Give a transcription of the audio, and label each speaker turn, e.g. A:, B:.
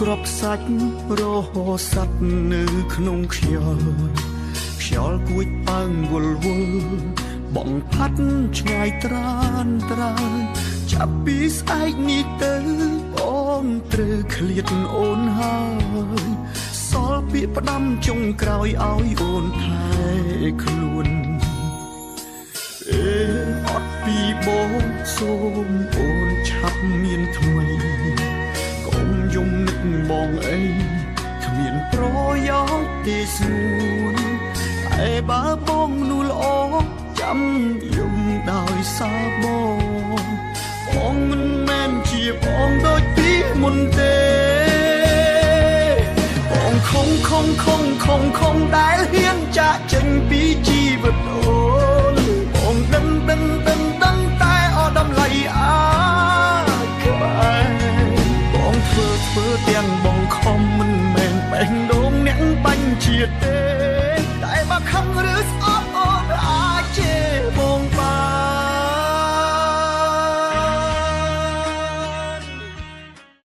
A: ក្របខ្សាច់រហូស័ព្ទនៅក្នុងខ្យល់គួចប៉ើងវល់វល់បងផាត់ឆ្ងាយត្រានត្រើយចាប់ពីស្អែកនេះទៅបងត្រូវឃ្លាតអូនហើយសល់ពាក្យផ្ដាំចុងក្រោយឲ្យអូនថែខ្លួនអត់ពីបងសូមអូនឆាប់មានថ្មីកុំយំនឹកបងអីគ្មានប្រយោជន៍ទេស្ងួនតែបើបងនោះល្អចាំយំដោយសារបងមិនមែនជាបងដូចពីមុនទេបងខំដែលហ៊ានចាកចេញពីជីវិតអូនបងដឹងតែអត់តម្លៃអាចក្បែរបងធ្វើទាំងបងខំមិនមែនបេះដូងអ្នកបាញ់ជាតិទេ